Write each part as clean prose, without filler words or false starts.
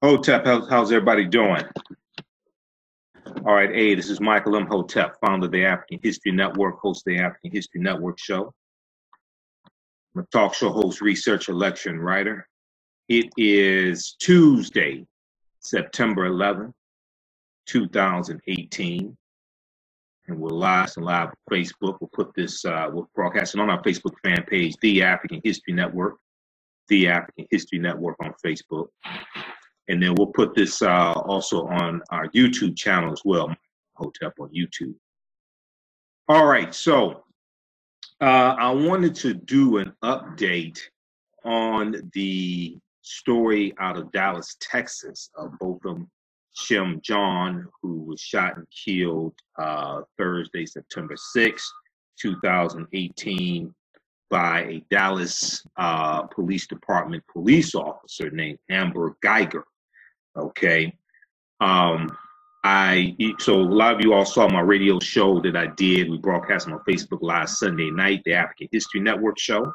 Hotep, how's everybody doing? All right, hey, this is Michael Imhotep, founder of the African History Network, host of the African History Network show. I'm a talk show host, researcher, lecturer, and writer. It is Tuesday, September 11th, 2018, and we're live on Facebook. We'll put this, we're broadcasting on our Facebook fan page, The African History Network, The African History Network on Facebook. And then we'll put this also on our YouTube channel as well, Hotep on YouTube. All right, so I wanted to do an update on the story out of Dallas, Texas, of Botham Jean, who was shot and killed Thursday, September 6th, 2018, by a Dallas Police Department police officer named Amber Guyger. Okay. So a lot of you all saw my radio show that I did. We broadcast on Facebook Live Sunday night, the African History Network show.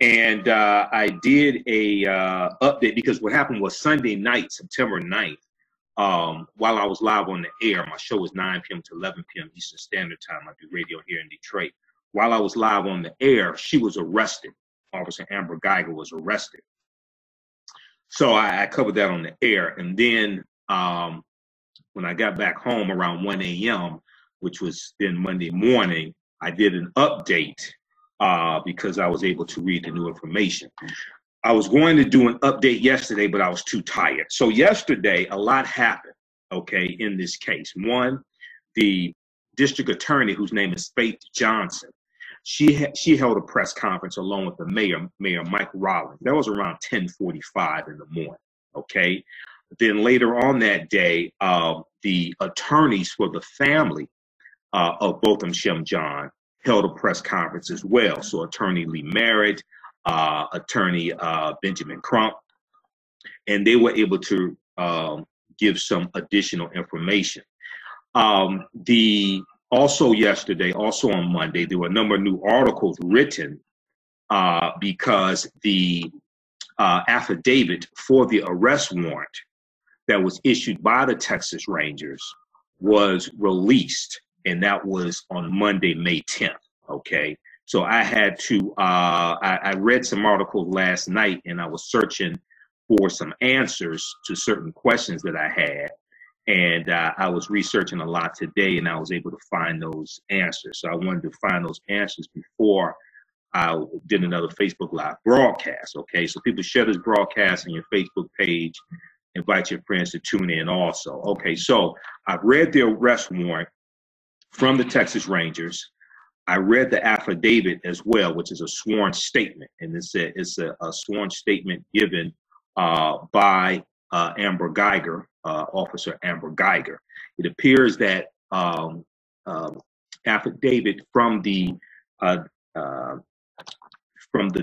And I did a update because what happened was Sunday night, September 9th, while I was live on the air, my show was 9 p.m. to 11 p.m. Eastern Standard Time. I do radio here in Detroit. While I was live on the air, she was arrested. Officer Amber Guyger was arrested. So I covered that on the air. And then when I got back home around 1 a.m., which was then Monday morning, I did an update because I was able to read the new information. I was going to do an update yesterday, but I was too tired. So yesterday, a lot happened, okay, in this case. One, the district attorney, whose name is Sept Johnson, she held a press conference along with the Mayor Mike Rollins. That was around 10:45 in the morning, okay? Then later on that day, the attorneys for the family of Botham Jean held a press conference as well. So Attorney Lee Merritt, Attorney Benjamin Crump, and they were able to give some additional information. Also yesterday, also on Monday, there were a number of new articles written because the affidavit for the arrest warrant that was issued by the Texas Rangers was released, and that was on Monday, May 10th, okay? So I had to, I read some articles last night, and I was searching for some answers to certain questions that I had. And I was researching a lot today, and I was able to find those answers. So I wanted to find those answers before I did another Facebook Live broadcast, okay? So people share this broadcast on your Facebook page, invite your friends to tune in also. Okay, so I've read the arrest warrant from the Texas Rangers. I read the affidavit as well, which is a sworn statement. And it's a sworn statement given by Amber Guyger, Officer Amber Guyger. It appears that affidavit from the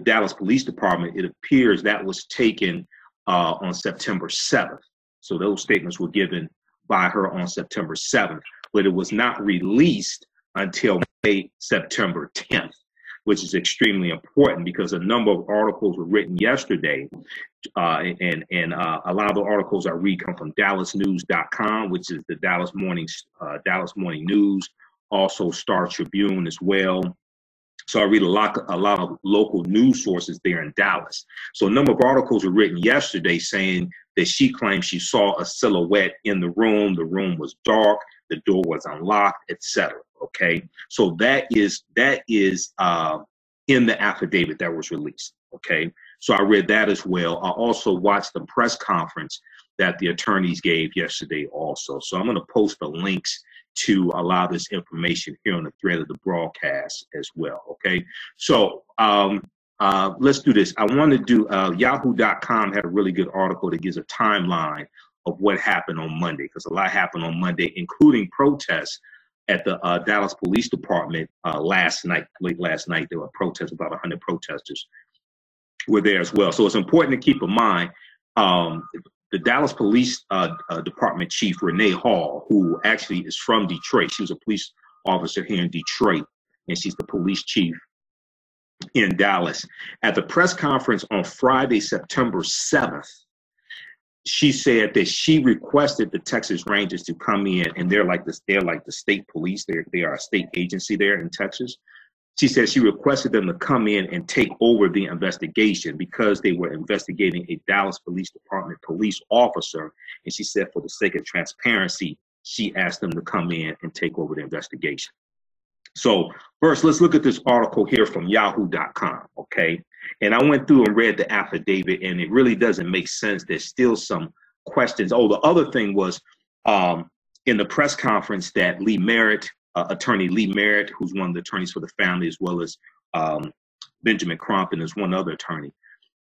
Dallas Police Department, it appears that was taken on September 7th. So those statements were given by her on September 7th, but it was not released until September 10th, which is extremely important because a number of articles were written yesterday, and a lot of the articles I read come from DallasNews.com, which is the Dallas Morning News, also Star Tribune as well. So I read a lot of local news sources there in Dallas. So a number of articles were written yesterday saying that she claimed she saw a silhouette in the room was dark, the door was unlocked, etc. Okay, so that is in the affidavit that was released. Okay, so I read that as well. I also watched the press conference that the attorneys gave yesterday also. So I'm going to post the links to a lot of this information here on the thread of the broadcast as well. Okay, so let's do this. I want to do Yahoo.com had a really good article that gives a timeline of what happened on Monday, because a lot happened on Monday, including protests at the Dallas Police Department last night. Late last night, there were protests. About 100 protesters were there as well. So it's important to keep in mind the Dallas Police Department Chief Renee Hall, who actually is from Detroit. She was a police officer here in Detroit, and she's the police chief in Dallas. At the press conference on Friday, September 7th, she said that she requested the Texas Rangers to come in, and they're like the state police. They are a state agency there in Texas. She said she requested them to come in and take over the investigation because they were investigating a Dallas Police Department police officer. And she said for the sake of transparency, she asked them to come in and take over the investigation. So first, let's look at this article here from yahoo.com, okay? And I went through and read the affidavit, and it really doesn't make sense. There's still some questions. Oh, the other thing was in the press conference that Lee Merritt, attorney Lee Merritt, who's one of the attorneys for the family, as well as Benjamin Crump and there's one other attorney,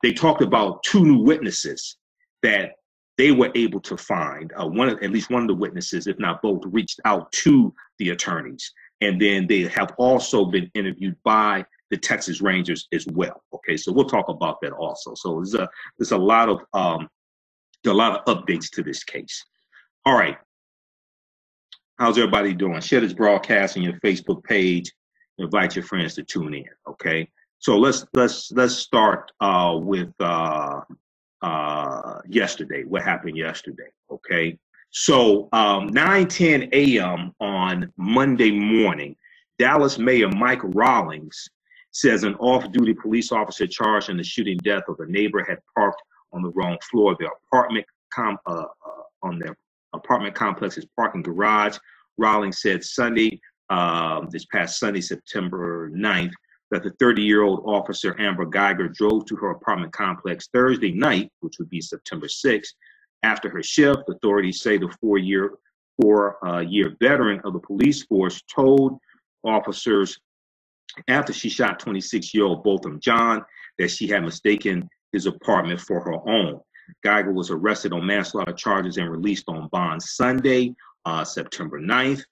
they talked about 2 new witnesses that they were able to find. At least one of the witnesses, if not both, reached out to the attorneys. And then they have also been interviewed by the Texas Rangers as well. Okay, so we'll talk about that also. So there's a lot of updates to this case. All right, how's everybody doing? Share this broadcast on your Facebook page. Invite your friends to tune in. Okay, so let's start with yesterday. What happened yesterday? Okay. So 9:10 a.m. on Monday morning, Dallas Mayor Mike Rawlings says an off-duty police officer charged in the shooting death of a neighbor had parked on the wrong floor of their apartment complex's parking garage. Rawlings said this past Sunday, September 9th, that the 30-year-old officer Amber Guyger drove to her apartment complex Thursday night, which would be September 6th. After her shift, authorities say the four-year veteran of the police force told officers after she shot 26-year-old Botham Jean that she had mistaken his apartment for her own. Guyger was arrested on manslaughter charges and released on bond Sunday, September 9th.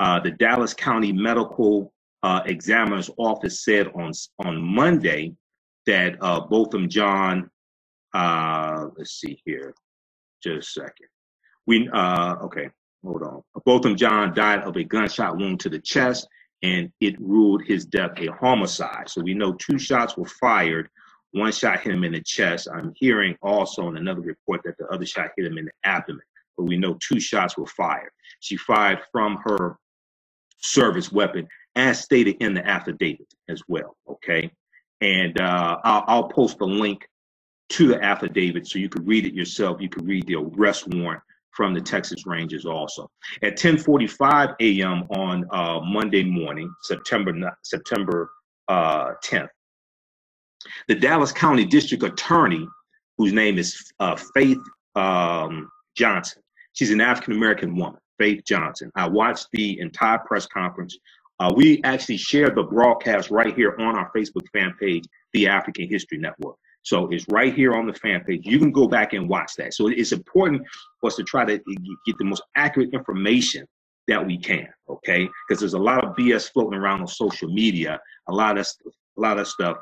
The Dallas County Medical Examiner's Office said on Monday that Botham Jean, let's see here. Just a second. Okay, hold on. Botham Jean died of a gunshot wound to the chest, and it ruled his death a homicide. So we know 2 shots were fired. 1 shot hit him in the chest. I'm hearing also in another report that the other shot hit him in the abdomen. But we know 2 shots were fired. She fired from her service weapon, as stated in the affidavit as well. Okay, and I'll post a link to the affidavit so you could read it yourself. You could read the arrest warrant from the Texas Rangers also. At 10:45 a.m. on Monday morning, September 10th, the Dallas County District Attorney, whose name is Faith Johnson, she's an African-American woman, Faith Johnson. I watched the entire press conference. We actually shared the broadcast right here on our Facebook fan page, The African History Network. So it's right here on the fan page. You can go back and watch that. So it's important for us to try to get the most accurate information that we can, okay? Because there's a lot of BS floating around on social media. A lot of stuff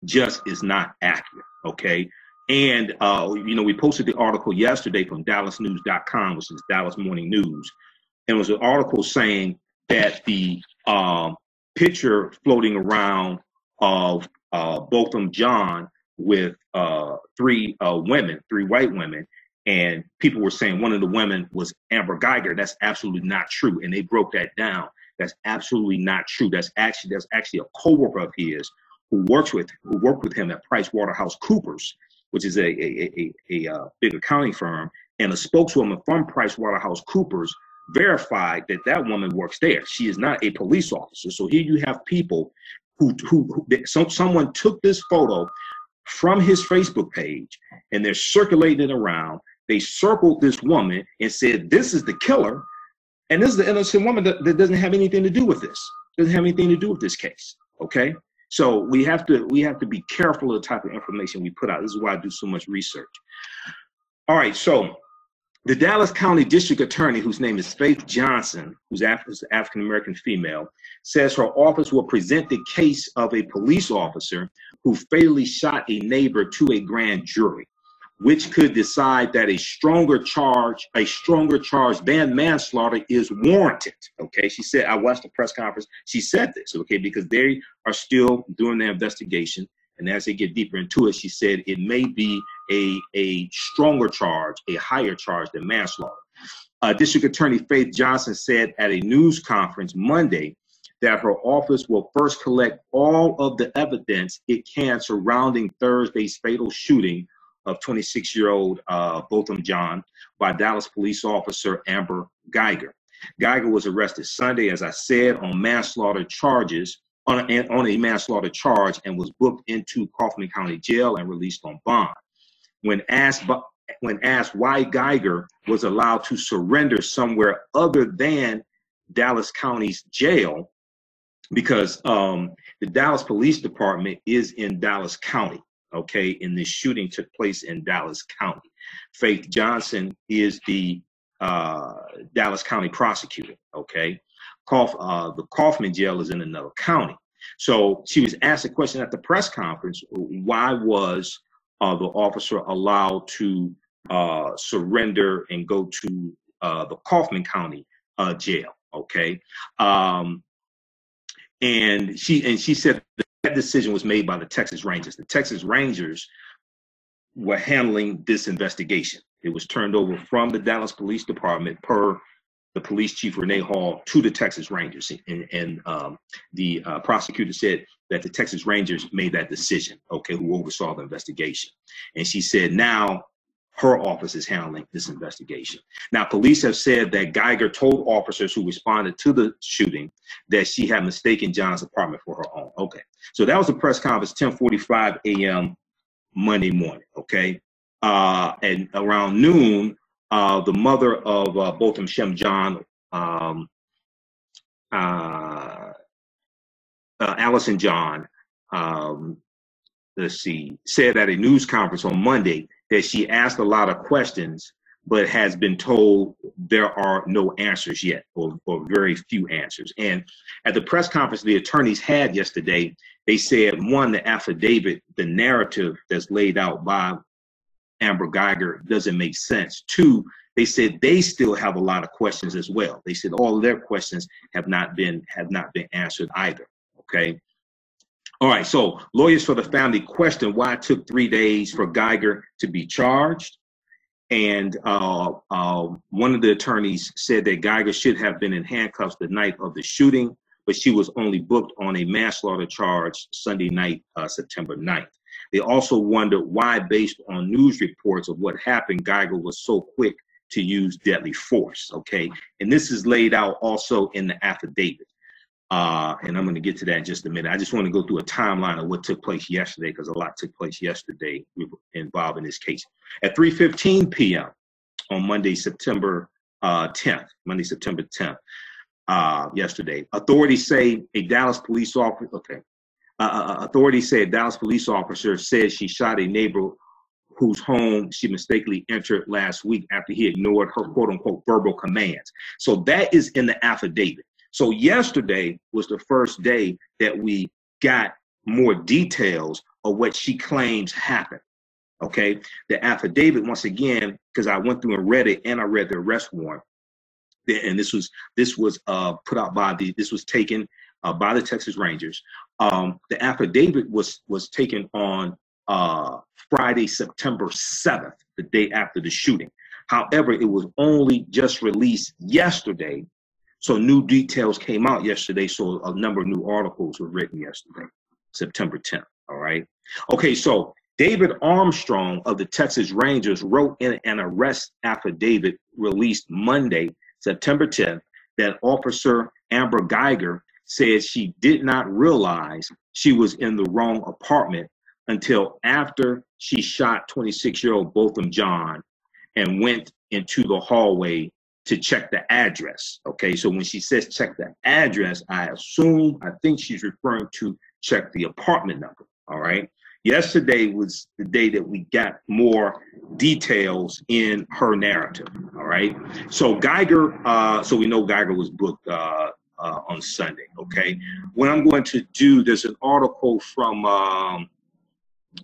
just is not accurate, okay? And, we posted the article yesterday from DallasNews.com, which is Dallas Morning News. And it was an article saying that the picture floating around of Botham Jean with 3 white women, and people were saying one of the women was Amber Guyger. That's absolutely not true, and they broke that down. That's absolutely not true. That's actually a coworker of his who worked with him at PricewaterhouseCoopers, which is a big accounting firm, and a spokeswoman from PricewaterhouseCoopers verified that woman works there. She is not a police officer. So here you have people someone took this photo from his Facebook page, and they're circulating it around. They circled this woman and said, this is the killer, and this is the innocent woman that doesn't have anything to do with this. Doesn't have anything to do with this case, okay? So we have to be careful of the type of information we put out. This is why I do so much research. All right, so the Dallas County District Attorney, whose name is Faith Johnson, who's an African-American female, says her office will present the case of a police officer who fatally shot a neighbor to a grand jury, which could decide that a stronger charge than manslaughter is warranted. Okay, she said, I watched the press conference. She said this, okay, because they are still doing their investigation. And as they get deeper into it, she said it may be a stronger charge, a higher charge than manslaughter. District Attorney Faith Johnson said at a news conference Monday that her office will first collect all of the evidence it can surrounding Thursday's fatal shooting of 26-year-old Botham Jean by Dallas police officer Amber Guyger. Guyger was arrested Sunday, as I said, on manslaughter charges, on a manslaughter charge, and was booked into Kaufman County Jail and released on bond. When asked why Guyger was allowed to surrender somewhere other than Dallas County's jail, because the Dallas Police Department is in Dallas County, okay, and this shooting took place in Dallas County. Faith Johnson is the Dallas County prosecutor, okay? The Kaufman jail is in another county. So she was asked a question at the press conference, why was the officer allowed to surrender and go to the Kaufman County jail, okay? And she said that decision was made by the Texas Rangers. The Texas Rangers were handling this investigation. It was turned over from the Dallas Police Department per the police chief, Renee Hall, to the Texas Rangers. And the prosecutor said that the Texas Rangers made that decision, okay, who oversaw the investigation. And she said now her office is handling this investigation. Now, police have said that Guyger told officers who responded to the shooting that she had mistaken John's apartment for her own. Okay, so that was the press conference, 10:45 a.m. Monday morning, okay? And around noon, the mother of Botham Jean, Allison John, said at a news conference on Monday that she asked a lot of questions, but has been told there are no answers yet, or very few answers. And at the press conference the attorneys had yesterday, they said, one, the affidavit, the narrative that's laid out by Amber Guyger doesn't make sense. Two, they said they still have a lot of questions as well. They said all of their questions have not been answered either. Okay. All right. So lawyers for the family questioned why it took 3 days for Guyger to be charged. And one of the attorneys said that Guyger should have been in handcuffs the night of the shooting, but she was only booked on a manslaughter charge Sunday night, September 9th. They also wondered why, based on news reports of what happened, Guyger was so quick to use deadly force, okay? And this is laid out also in the affidavit. And I'm going to get to that in just a minute. I just want to go through a timeline of what took place yesterday, because a lot took place yesterday involved in this case. At 3:15 p.m. on Monday, September 10th, yesterday, authorities say a Dallas police officer, authorities say a Dallas police officer said she shot a neighbor whose home she mistakenly entered last week after he ignored her quote-unquote verbal commands. So that is in the affidavit. So yesterday was the first day that we got more details of what she claims happened. Okay, the affidavit, once again, because I went through and read it, and I read the arrest warrant, and this was put out by this was taken by the Texas Rangers. The affidavit was taken on Friday, September 7th, the day after the shooting. However, it was only just released yesterday, so new details came out yesterday. So a number of new articles were written yesterday, September 10th. All right. Okay, so David Armstrong of the Texas Rangers wrote in an arrest affidavit released Monday, September 10th, that Officer Amber Guyger said she did not realize she was in the wrong apartment until after she shot 26-year-old Botham Jean and went into the hallway to check the address. Okay, so when she says check the address, I think she's referring to check the apartment number. All right. Yesterday was the day that we got more details in her narrative. All right. So Guyger, so we know Guyger was booked on Sunday. Okay. What I'm going to do, there's an article from,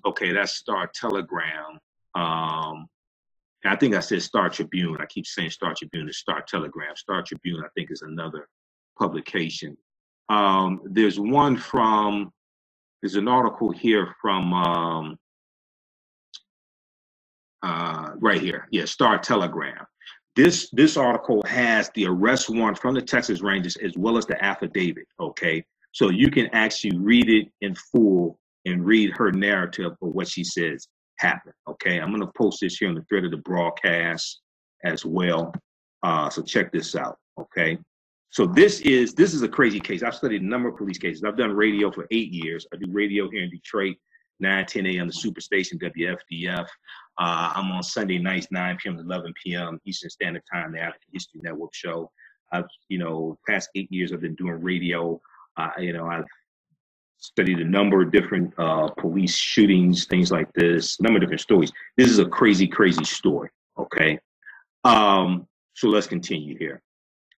okay, that's Star Telegram. I think I said Star Tribune. I keep saying Star Tribune. It's Star Telegram. Star Tribune, I think, is another publication. There's one from, there's an article here from right here. Yeah, Star Telegram. This article has the arrest warrant from the Texas Rangers as well as the affidavit. Okay, so you can actually read it in full and read her narrative of what she says happened. Okay, I'm gonna post this here on the thread of the broadcast as well. So check this out. Okay, so this is a crazy case. I've studied a number of police cases. I've done radio for 8 years. I do radio here in Detroit, 9:10 a.m. the Superstation WFDF. I'm on Sunday nights, 9 p.m. to 11 p.m. Eastern Standard Time, the African History Network show. I've, past 8 years I've been doing radio. I've studied a number of different police shootings, things like this, a number of different stories. This is a crazy, crazy story. Okay. So let's continue here.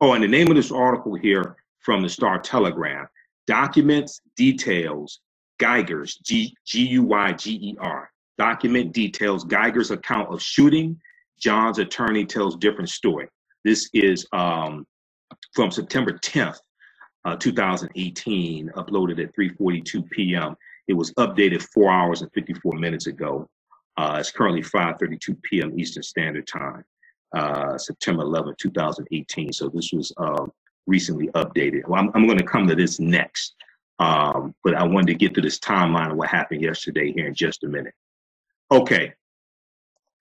Oh, and the name of this article here from the Star Telegram, Documents, Details, Guyger's, G-U-Y-G-E-R. Document details Guyger's account of shooting. John's attorney tells different story. This is from September 10th, 2018, uploaded at 3:42 p.m. It was updated 4 hours and 54 minutes ago. It's currently 5:32 p.m. Eastern Standard Time, September 11th, 2018. So this was recently updated. Well, I'm going to come to this next, but I wanted to get to this timeline of what happened yesterday here in just a minute. Okay,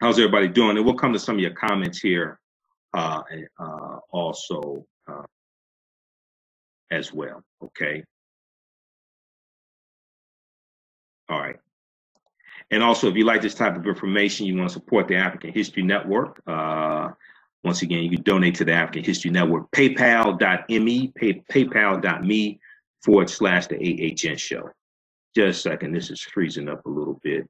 how's everybody doing? And we'll come to some of your comments here also as well. Okay. All right. And also, if you like this type of information, you want to support the African History Network. Once again, you can donate to the African History Network. PayPal.me, paypal.me/the AHN show. Just a second. This is freezing up a little bit.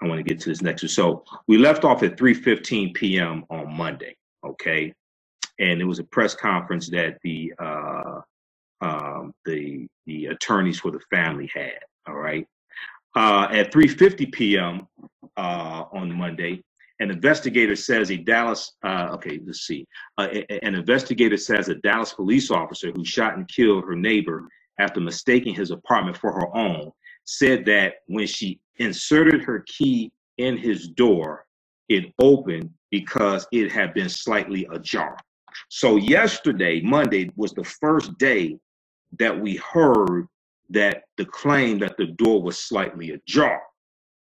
I want to get to this next one. So we left off at 3:15 p.m. on Monday. Okay. And it was a press conference that the attorneys for the family had. All right. At 3:50 p.m. On Monday, an investigator says an investigator says a Dallas police officer who shot and killed her neighbor after mistaking his apartment for her own said that when she inserted her key in his door, it opened because it had been slightly ajar. So yesterday, Monday, was the first day that we heard that the claim that the door was slightly ajar.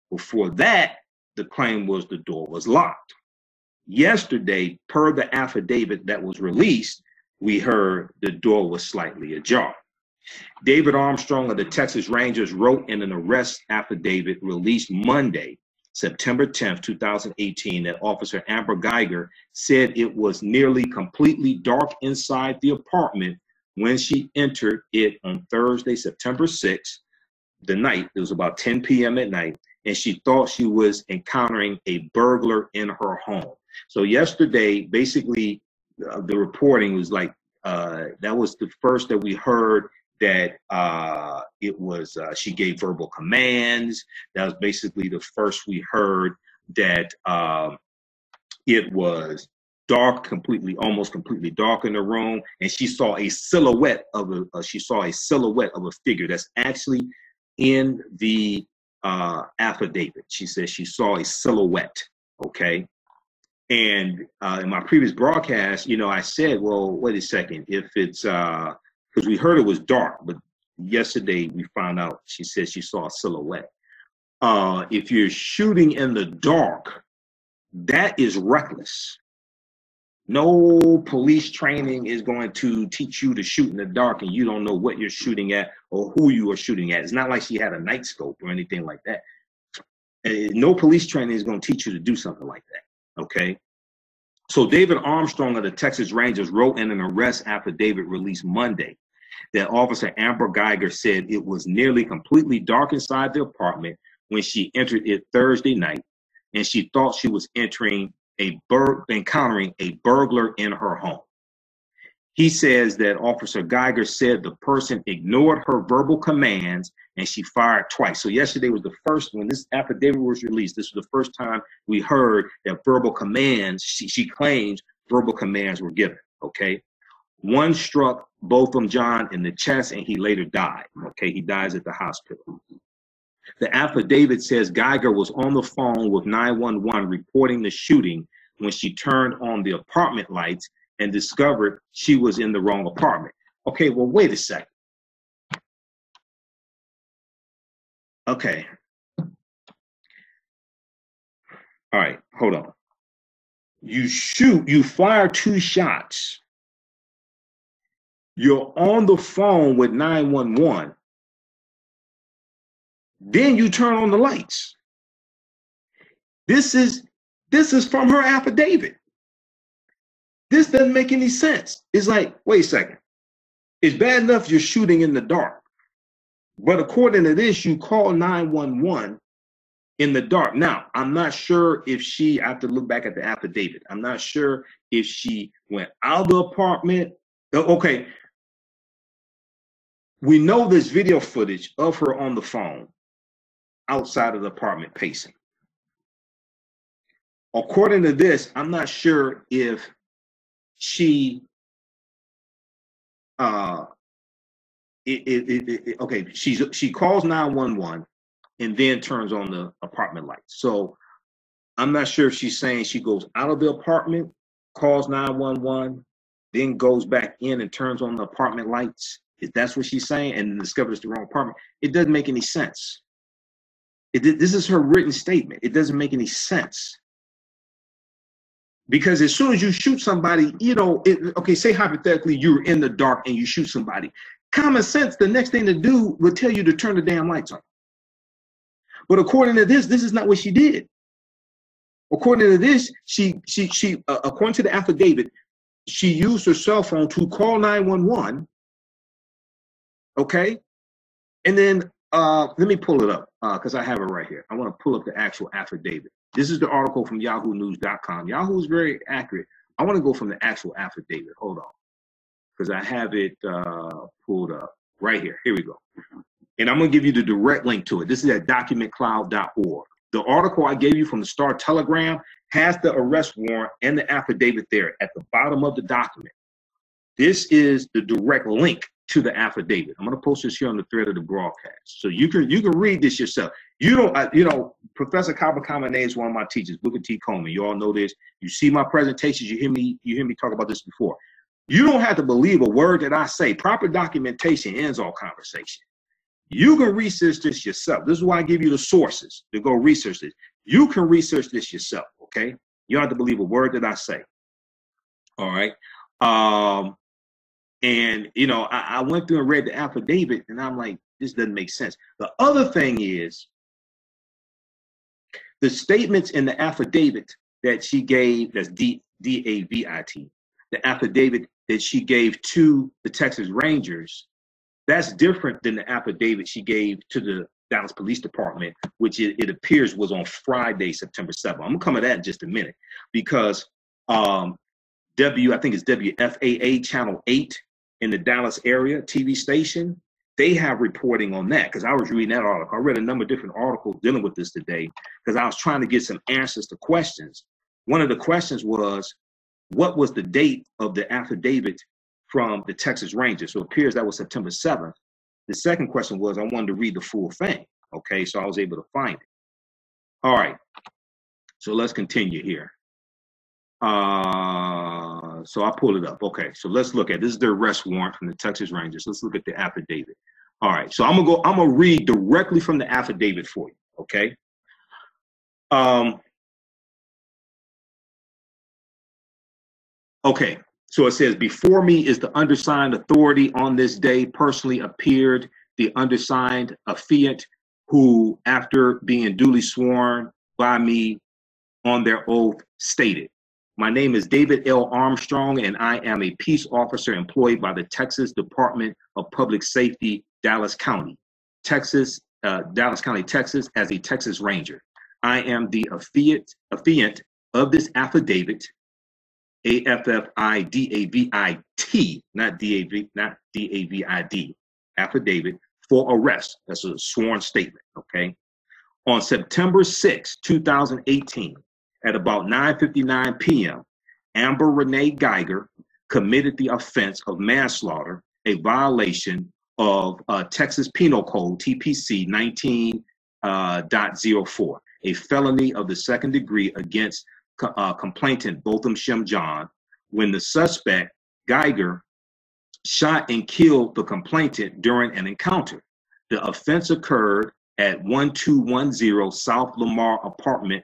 Before that, the claim was the door was locked. Yesterday, per the affidavit that was released, we heard the door was slightly ajar. David Armstrong of the Texas Rangers wrote in an arrest affidavit released Monday, September 10th, 2018, that Officer Amber Guyger said it was nearly completely dark inside the apartment when she entered it on Thursday, September 6th, the night. It was about 10 p.m. at night, and she thought she was encountering a burglar in her home. So yesterday, basically, the reporting was like, that was the first that we heard that it was, she gave verbal commands. That was basically the first we heard that it was dark, almost completely dark in the room, and she saw a silhouette of a figure that's actually in the affidavit. She says she saw a silhouette. Okay. And in my previous broadcast, I said, well, wait a second, if it's because we heard it was dark, but yesterday we found out she said she saw a silhouette. If you're shooting in the dark, that is reckless. No police training is going to teach you to shoot in the dark and you don't know what you're shooting at or who you are shooting at. It's not like she had a night scope or anything like that. No police training is going to teach you to do something like that. Okay. So David Armstrong of the Texas Rangers wrote in an arrest affidavit released Monday that Officer Amber Guyger said it was nearly completely dark inside the apartment when she entered it Thursday night, and she thought she was encountering a burglar in her home. He says that Officer Guyger said the person ignored her verbal commands and she fired twice. So yesterday was the first, when this affidavit was released, this was the first time we heard that verbal commands, she claims verbal commands were given, okay? One struck Botham Jean in the chest and he later died, okay? He dies at the hospital. The affidavit says Guyger was on the phone with 911 reporting the shooting when she turned on the apartment lights and discovered she was in the wrong apartment. Okay, well, wait a second. Okay. All right, hold on. You fire 2 shots. You're on the phone with 911. Then you turn on the lights. This is from her affidavit. This doesn't make any sense. It's like, wait a second. It's bad enough you're shooting in the dark. But according to this, you call 911 in the dark. Now, I'm not sure if I have to look back at the affidavit. I'm not sure if she went out of the apartment. Okay. We know there's video footage of her on the phone outside of the apartment pacing. According to this, I'm not sure if she she calls 911 and then turns on the apartment lights. So I'm not sure if she's saying she goes out of the apartment, calls 911, then goes back in and turns on the apartment lights. If that's what she's saying, and discovers the wrong apartment, it doesn't make any sense. This is her written statement. It doesn't make any sense. Because as soon as you shoot somebody, say hypothetically you're in the dark and you shoot somebody. Common sense, the next thing to do would tell you to turn the damn lights on. But according to this is not what she did. According to this, she according to the affidavit, she used her cell phone to call 911. Okay, and then let me pull it up because I have it right here. I want to pull up the actual affidavit. This is the article from yahoonews.com. Yahoo is very accurate. I want to go from the actual affidavit. Hold on, because I have it pulled up right here. Here we go. And I'm going to give you the direct link to it. This is at documentcloud.org. The article I gave you from the Star Telegram has the arrest warrant and the affidavit there at the bottom of the document. This is the direct link to the affidavit. I'm going to post this here on the thread of the broadcast, so you can read this yourself. Professor Kabakama is one of my teachers, Booker T. Coleman. You all know this. You see my presentations. You hear me talk about this before. You don't have to believe a word that I say. Proper documentation ends all conversation. You can research this yourself. This is why I give you the sources to go research this. You can research this yourself. Okay, you don't have to believe a word that I say. All right. And, I went through and read the affidavit, and I'm like, this doesn't make sense. The other thing is the statements in the affidavit that she gave, that's D-A-V-I-T, the affidavit that she gave to the Texas Rangers, that's different than the affidavit she gave to the Dallas Police Department, which it appears was on Friday, September 7th. I'm going to come to that in just a minute because I think it's WFAA Channel 8 in the Dallas area TV station, they have reporting on that because I was reading that article. I read a number of different articles dealing with this today because I was trying to get some answers to questions. One of the questions was, what was the date of the affidavit from the Texas Rangers? So it appears that was September 7th. The second question was, I wanted to read the full thing. Okay, so I was able to find it. All right, so let's continue here. So I pulled it up. Okay, so let's look at this is the arrest warrant from the Texas Rangers. Let's look at the affidavit. All right, so I'm gonna read directly from the affidavit for you. Okay. Okay, so it says, before me is the undersigned authority on this day personally appeared the undersigned affiant who, after being duly sworn by me on their oath, stated, my name is David L. Armstrong, and I am a peace officer employed by the Texas Department of Public Safety, Dallas County, Texas, Texas, as a Texas Ranger. I am the affiant of this affidavit, AFFIDAVIT, not DAVID, affidavit for arrest. That's a sworn statement, okay? On September 6, 2018, at about 9:59 p.m., Amber Renee Guyger committed the offense of manslaughter, a violation of Texas Penal Code, TPC .04, a felony of the second degree against complainant Botham Jean, when the suspect, Guyger, shot and killed the complainant during an encounter. The offense occurred at 1210 South Lamar Apartment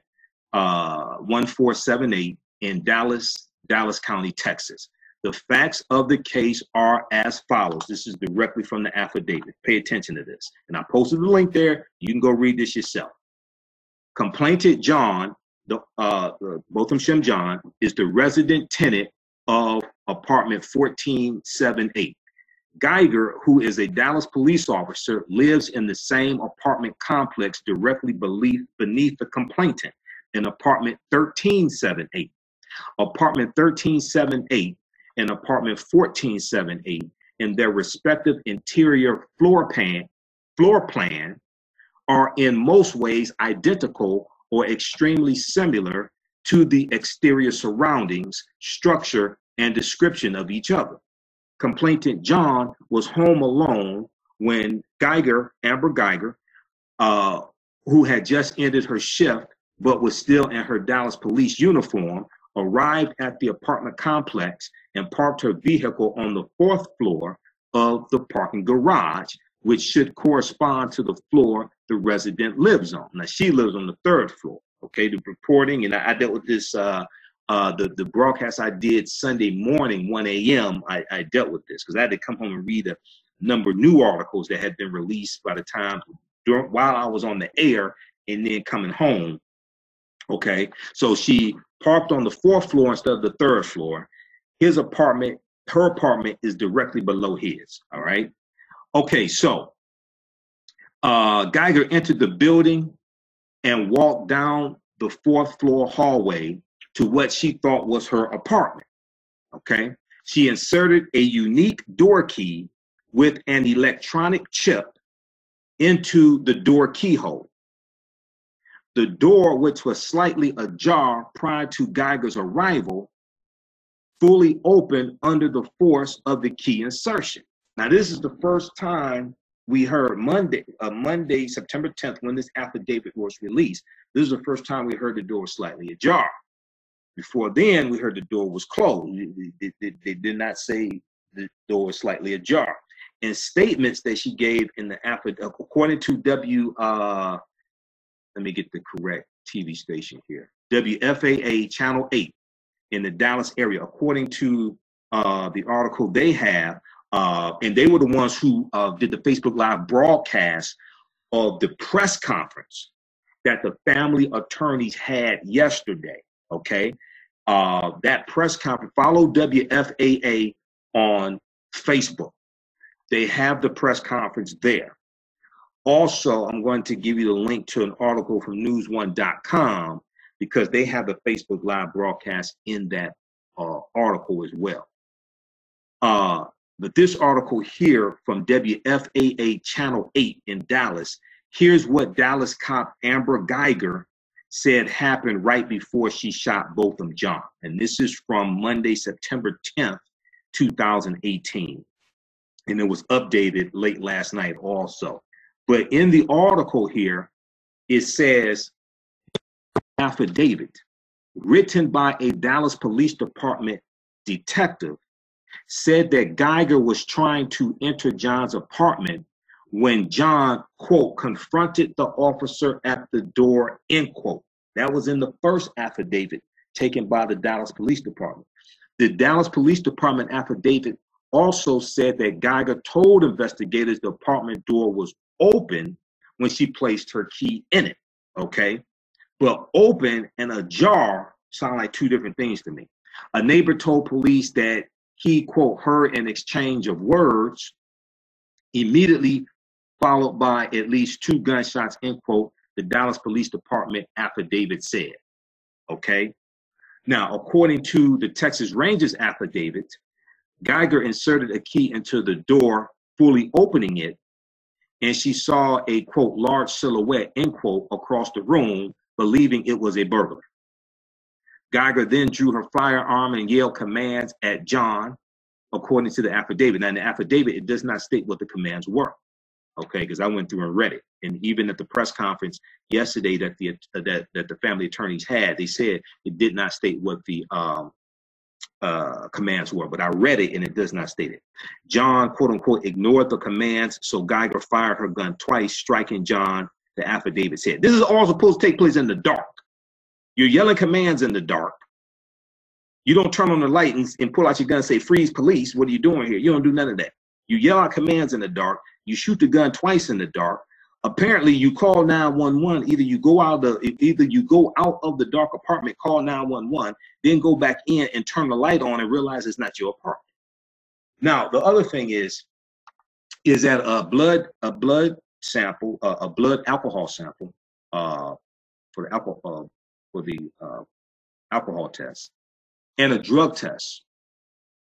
1478 in Dallas County, Texas. The facts of the case are as follows. This is directly from the affidavit. Pay attention to this. And I posted the link there. You can go read this yourself. Complainant John, Botham Jean, is the resident tenant of apartment 1478. Guyger, who is a Dallas police officer, lives in the same apartment complex directly beneath the complainant in apartment 1378. Apartment 1378 and apartment 1478 in their respective interior floor plan are in most ways identical or extremely similar to the exterior surroundings, structure, and description of each other. Complainant John was home alone when Amber Guyger, who had just ended her shift but was still in her Dallas police uniform, arrived at the apartment complex and parked her vehicle on the 4th floor of the parking garage, which should correspond to the floor the resident lives on. Now, she lives on the 3rd floor. Okay, the reporting, and I dealt with this, the broadcast I did Sunday morning, 1 a.m., I dealt with this because I had to come home and read a number of new articles that had been released by the time, while I was on the air and then coming home. Okay, so she parked on the 4th floor instead of the 3rd floor. Her apartment is directly below his, all right? Okay, so Guyger entered the building and walked down the 4th floor hallway to what she thought was her apartment, okay? She inserted a unique door key with an electronic chip into the door keyhole. The door, which was slightly ajar prior to Guyger's arrival, fully opened under the force of the key insertion. Now, this is the first time we heard Monday, September 10th, when this affidavit was released. This is the first time we heard the door slightly ajar. Before then, we heard the door was closed. They did not say the door was slightly ajar. In statements that she gave in the affidavit, according to let me get the correct TV station here, WFAA Channel 8 in the Dallas area, according to the article they have, and they were the ones who did the Facebook Live broadcast of the press conference that the family attorneys had yesterday, okay? That press conference, follow WFAA on Facebook. They have the press conference there. Also, I'm going to give you the link to an article from news1.com because they have the Facebook Live broadcast in that article as well. But this article here from WFAA Channel 8 in Dallas, here's what Dallas cop Amber Guyger said happened right before she shot Botham Jean. And this is from Monday, September 10th, 2018. And it was updated late last night also. But in the article here, it says, affidavit written by a Dallas Police Department detective said that Guyger was trying to enter John's apartment when John, quote, confronted the officer at the door, end quote. That was in the first affidavit taken by the Dallas Police Department. The Dallas Police Department affidavit also said that Guyger told investigators the apartment door was open when she placed her key in it, okay? But open and ajar sound like two different things to me. A neighbor told police that he, quote, heard an exchange of words, immediately followed by at least 2 gunshots, end quote, the Dallas Police Department affidavit said, okay? Now, according to the Texas Rangers affidavit, Guyger inserted a key into the door, fully opening it, and she saw a, quote, large silhouette, end quote, across the room, believing it was a burglar. Guyger then drew her firearm and yelled commands at John, according to the affidavit. Now, in the affidavit, it does not state what the commands were. okay, because I went through and read it. And even at the press conference yesterday that the family attorneys had, they said it did not state what the commands were, but I read it and it does not state it. John, quote unquote, ignored the commands, so Guyger fired her gun twice, striking John, the affidavit said. This is all supposed to take place in the dark. You're yelling commands in the dark. You don't turn on the light and pull out your gun and say, freeze police. What are you doing here? You don't do none of that. You yell out commands in the dark. You shoot the gun twice in the dark. Apparently, you call 911. Either you go out of the dark apartment, call 911, then go back in and turn the light on and realize it's not your apartment. Now, the other thing is that a blood alcohol sample for the alcohol test and a drug test.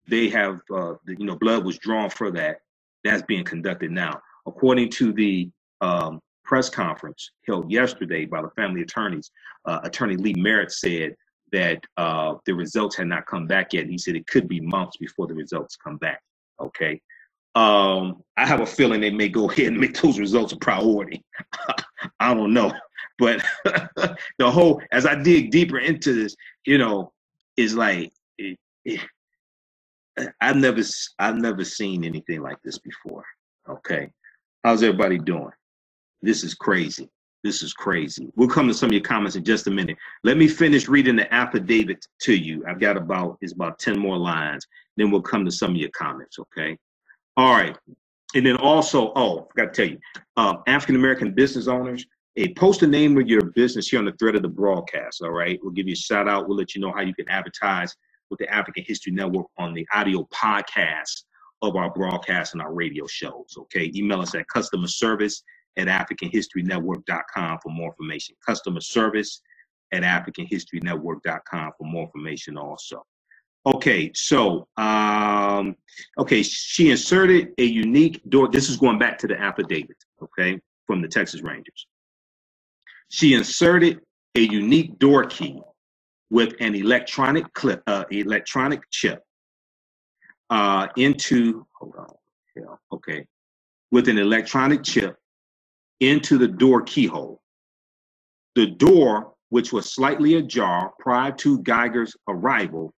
They have blood was drawn for that. That's being conducted now, according to the press conference held yesterday by the family attorneys. Attorney Lee Merritt said that the results had not come back yet. He said it could be months before the results come back. Okay. I have a feeling they may go ahead and make those results a priority. I don't know. But the whole, as I dig deeper into this, is like, I've never seen anything like this before. Okay. How's everybody doing? This is crazy. This is crazy. We'll come to some of your comments in just a minute. Let me finish reading the affidavit to you. I've got about 10 more lines. Then we'll come to some of your comments. Okay. All right. And then also, I forgot to tell you, African-American business owners, post the name of your business here on the thread of the broadcast. All right. We'll give you a shout out. We'll let you know how you can advertise with the African History Network on the audio podcast of our broadcast and our radio shows. Okay. Email us at customerservice@africanhistorynetwork.com for more information. Customerservice@africanhistorynetwork.com for more information also. Okay, so, she inserted a unique door. This is going back to the affidavit, okay, from the Texas Rangers. She inserted a unique door key with an electronic chip with an electronic chip into the door keyhole. The door, which was slightly ajar prior to Guyger's arrival,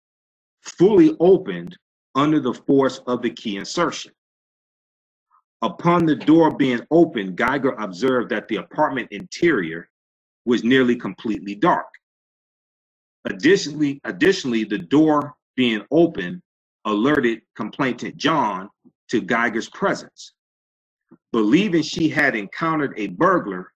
fully opened under the force of the key insertion. Upon the door being opened, Guyger observed that the apartment interior was nearly completely dark. Additionally, the door being opened alerted complainant John to Guyger's presence. Believing she had encountered a burglar,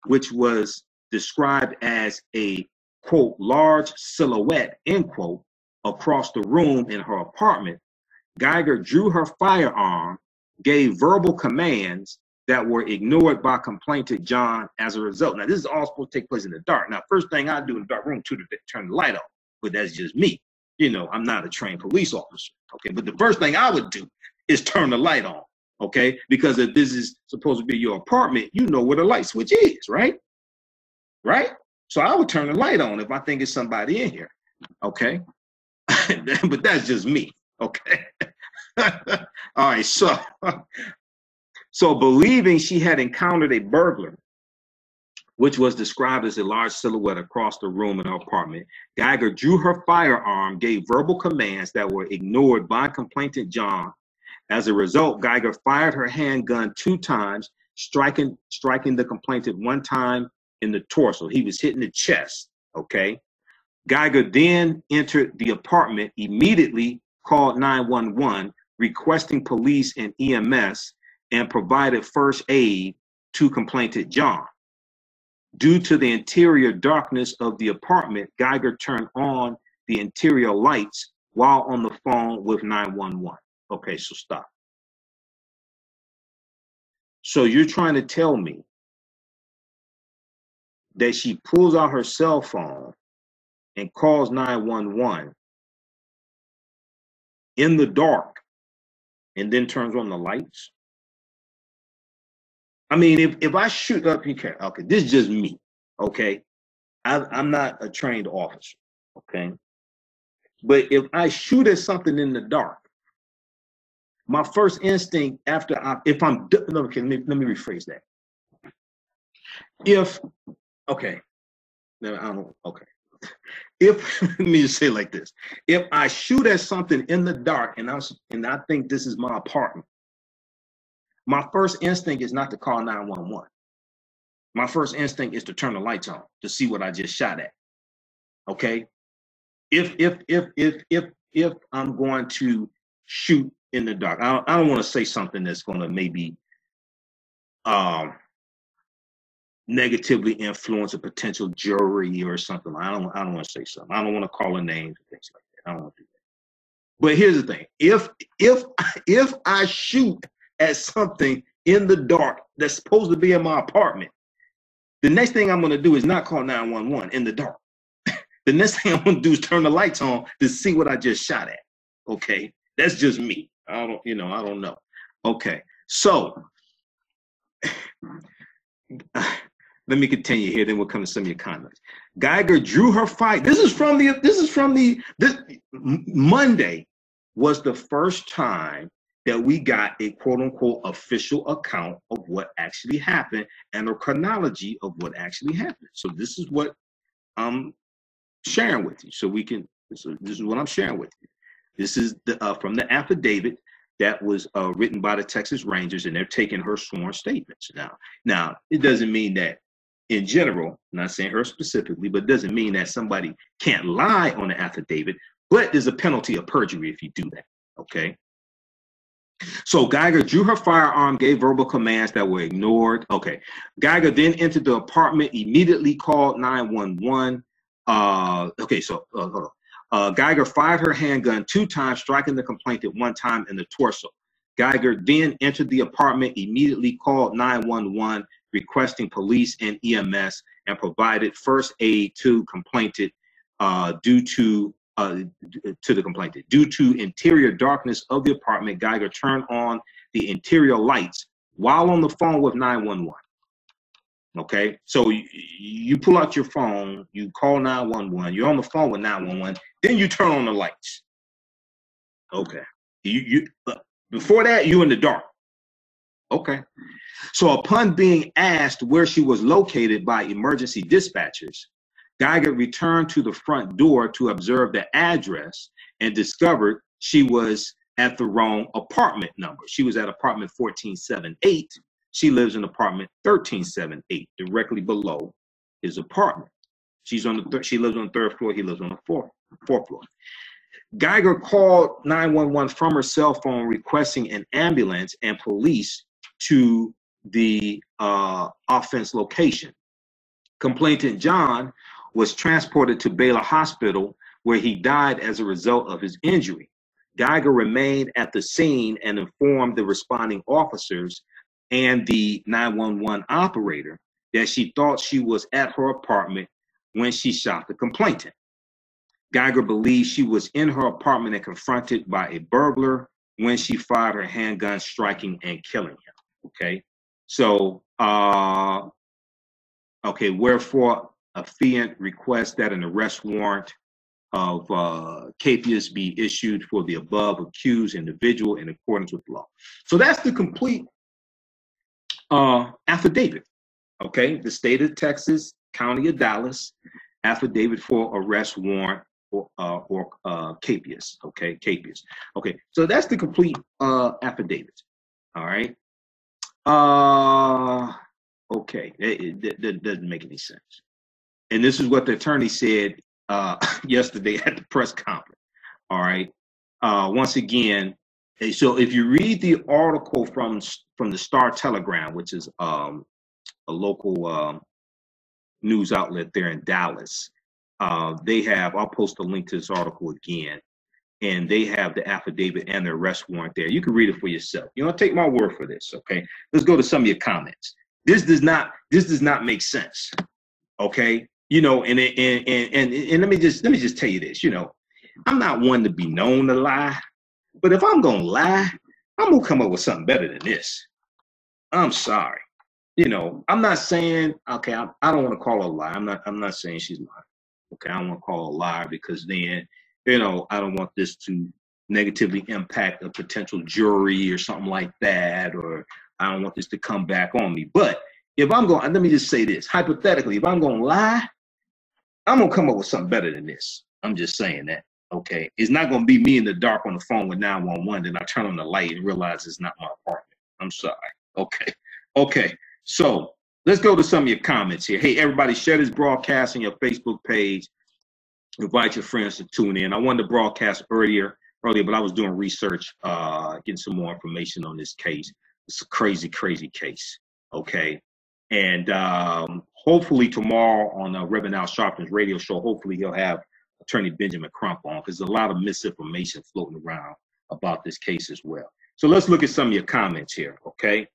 which was described as a, quote, large silhouette, end quote, across the room in her apartment, Guyger drew her firearm, gave verbal commands that were ignored by complainant John as a result. Now, this is all supposed to take place in the dark. Now, first thing I do in the dark room, turn the light off, but that's just me. I'm not a trained police officer, okay? But the first thing I would do is turn the light on, okay? Because if this is supposed to be your apartment, you know where the light switch is, right? Right? So I would turn the light on if I think it's somebody in here, okay? But that's just me, okay? All right, so believing she had encountered a burglar, which was described as a large silhouette across the room in her apartment, Guyger drew her firearm, gave verbal commands that were ignored by complainant John. As a result, Guyger fired her handgun 2 times, striking the complainant 1 time in the torso. He was hit in the chest, okay? Guyger then entered the apartment, immediately called 911, requesting police and EMS, and provided first aid to complainant John. Due to the interior darkness of the apartment, Guyger turned on the interior lights while on the phone with 911. Okay, so stop. So you're trying to tell me that she pulls out her cell phone and calls 911 in the dark and then turns on the lights? I mean, if I shoot up, okay, this is just me, okay? I'm not a trained officer, okay? But if I shoot at something in the dark, my first instinct after if I'm okay, let me rephrase that. If okay, no, I don't okay. If let me just say it like this: if I shoot at something in the dark and I think this is my apartment, my first instinct is not to call 911. My first instinct is to turn the lights on to see what I just shot at. Okay. If I'm going to shoot in the dark, I don't want to say something that's going to maybe negatively influence a potential jury or something. I don't want to say something. I don't want to call her names and things like that. I don't want to do that. But here's the thing: if I shoot at something in the dark that's supposed to be in my apartment, the next thing I'm going to do is not call 911 in the dark. The next thing I'm going to do is turn the lights on to see what I just shot at. Okay, that's just me. I don't know. Okay, so let me continue here. Then we'll come to some of your comments. Guyger drew her fight. This is from Monday was the first time that we got a quote unquote official account of what actually happened and a chronology of what actually happened. So this is what I'm sharing with you. So this is what I'm sharing with you. This is from the affidavit that was written by the Texas Rangers, and they're taking her sworn statements. Now, it doesn't mean that in general, I'm not saying her specifically, but it doesn't mean that somebody can't lie on the affidavit, but there's a penalty of perjury if you do that, okay? So Guyger drew her firearm, gave verbal commands that were ignored. Okay, Guyger then entered the apartment, immediately called 911. Guyger fired her handgun 2 times, striking the complainant 1 time in the torso. Guyger then entered the apartment, immediately called 911, requesting police and EMS, and provided first aid to complainant due to the complainant. Due to interior darkness of the apartment, Guyger turned on the interior lights while on the phone with 911. Okay, so you pull out your phone, you call 911, you're on the phone with 911, then you turn on the lights. Okay, before that, you in the dark. Okay, so upon being asked where she was located by emergency dispatchers, Guyger returned to the front door to observe the address and discovered she was at the wrong apartment number. She was at apartment 1478. She lives in apartment 1378, directly below his apartment. She lives on the 3rd floor. He lives on the fourth floor. Guyger called 911 from her cell phone, requesting an ambulance and police to the offense location. Complainant John was transported to Baylor Hospital, where he died as a result of his injury. Guyger remained at the scene and informed the responding officers and the 911 operator that she thought she was at her apartment when she shot the complainant. Guyger believed she was in her apartment and confronted by a burglar when she fired her handgun, striking and killing him. Okay, so wherefore affiant requests that an arrest warrant of capias be issued for the above accused individual in accordance with law. So that's the complete affidavit. Okay, the state of Texas, county of Dallas, affidavit for arrest warrant or capias. Okay, capias. Okay, so that's the complete affidavit. All right. Okay, that doesn't make any sense. And this is what the attorney said yesterday at the press conference. All right. Once again, so if you read the article from the Star Telegram, which is a local news outlet there in Dallas, they have, I'll post a link to this article again, and they have the affidavit and the arrest warrant there. You can read it for yourself. You don't take my word for this, okay? Let's go to some of your comments. This does not make sense, okay? You know, and let me just tell you this. You know, I'm not one to be known to lie, but if I'm gonna lie, I'm gonna come up with something better than this. I'm sorry. You know, I'm not saying, okay, I don't want to call her a lie. I'm not saying she's lying. Okay, I don't want to call her a liar because then, you know, I don't want this to negatively impact a potential jury or something like that, or I don't want this to come back on me. But if I'm going, let me just say this, hypothetically, if I'm going to lie, I'm going to come up with something better than this. I'm just saying that, okay? It's not going to be me in the dark on the phone with 911, then I turn on the light and realize it's not my apartment. I'm sorry. Okay. Okay. So let's go to some of your comments here. Hey, everybody, share this broadcast on your Facebook page. Invite your friends to tune in. I wanted to broadcast earlier, but I was doing research, getting some more information on this case. It's a crazy, crazy case. Okay. And hopefully tomorrow on Reverend Al Sharpton's radio show, hopefully he'll have Attorney Benjamin Crump on, because there's a lot of misinformation floating around about this case as well. So let's look at some of your comments here, okay?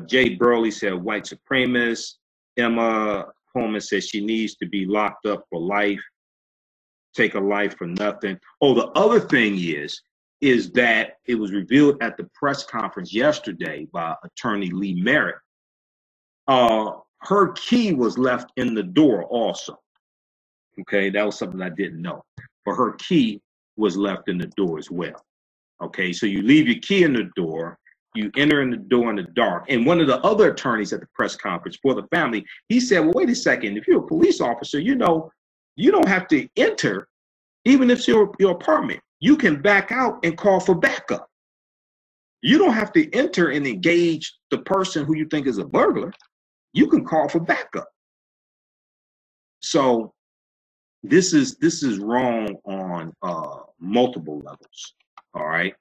Jay Burley said white supremacist. Emma Coleman says she needs to be locked up for life, take a life for nothing. Oh, the other thing is that it was revealed at the press conference yesterday by Attorney Lee Merritt. Her key was left in the door also. Okay, that was something I didn't know. But her key was left in the door as well. Okay, so you leave your key in the door, you enter in the door in the dark. And one of the other attorneys at the press conference for the family, he said, well, wait a second, if you're a police officer, you know, you don't have to enter, even if it's your apartment. You can back out and call for backup. You don't have to enter and engage the person who you think is a burglar. You can call for backup. So this is wrong on multiple levels. All right.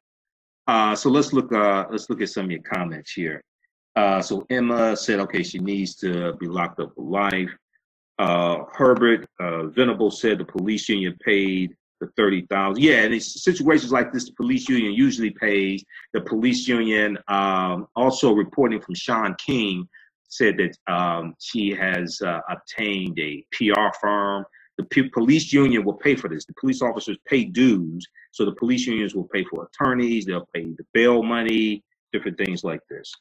So let's look at some of your comments here. So Emma said, okay, she needs to be locked up for life. Herbert Venable said the police union paid the $30,000. Yeah, and in situations like this, the police union usually pays. The police union, also reporting from Sean King, said that she has obtained a PR firm. The police union will pay for this. The police officers pay dues, so the police unions will pay for attorneys. They'll pay the bail money, different things like this.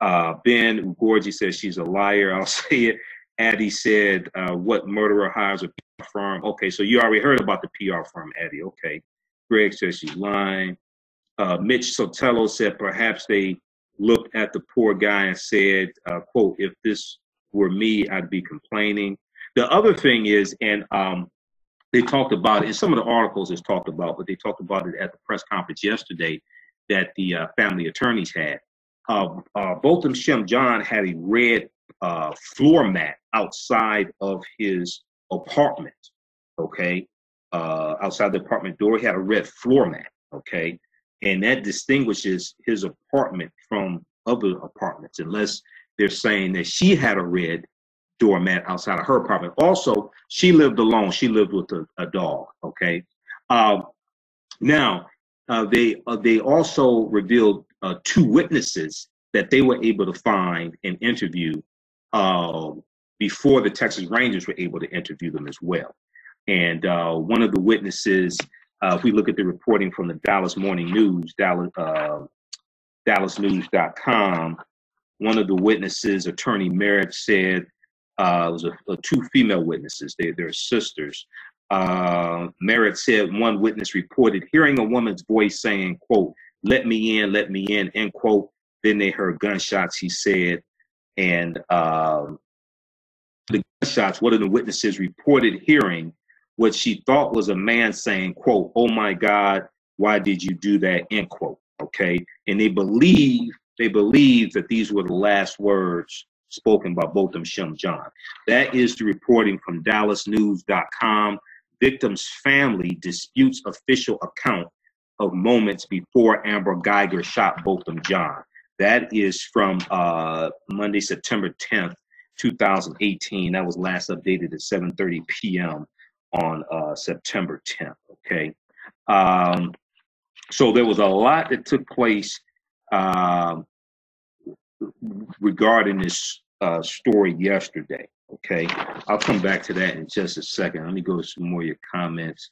Ben Ugorji says she's a liar. I'll say it. Addie said, what murderer hires a PR firm? Okay, so you already heard about the PR firm, Addie. Okay. Greg says she's lying. Mitch Sotelo said perhaps they looked at the poor guy and said, quote, if this were me, I'd be complaining. The other thing is, and they talked about it in some of the articles it's talked about, but they talked about it at the press conference yesterday that the family attorneys had. Botham Jean had a red floor mat outside of his apartment, okay? Outside the apartment door, he had a red floor mat, okay? And that distinguishes his apartment from other apartments, unless they're saying that she had a red doormat outside of her apartment. Also, she lived alone. She lived with a dog, okay? Now, they also revealed 2 witnesses that they were able to find and interview before the Texas Rangers were able to interview them as well. And one of the witnesses, if we look at the reporting from the Dallas Morning News, DallasNews.com, one of the witnesses, Attorney Merritt, said, it was 2 female witnesses. They're sisters. Merritt said one witness reported hearing a woman's voice saying, quote, let me in, end quote. Then they heard gunshots, he said. And the gunshots, one of the witnesses reported hearing what she thought was a man saying, quote, oh my God, why did you do that, end quote, okay? And they believe that these were the last words spoken by Botham Jean. That is the reporting from DallasNews.com. Victim's family disputes official account of moments before Amber Guyger shot Botham Jean. That is from Monday, September 10th, 2018. That was last updated at 7:30 p.m. on September 10th, okay? So there was a lot that took place regarding this story yesterday, okay? I'll come back to that in just a second. Let me go to some more of your comments.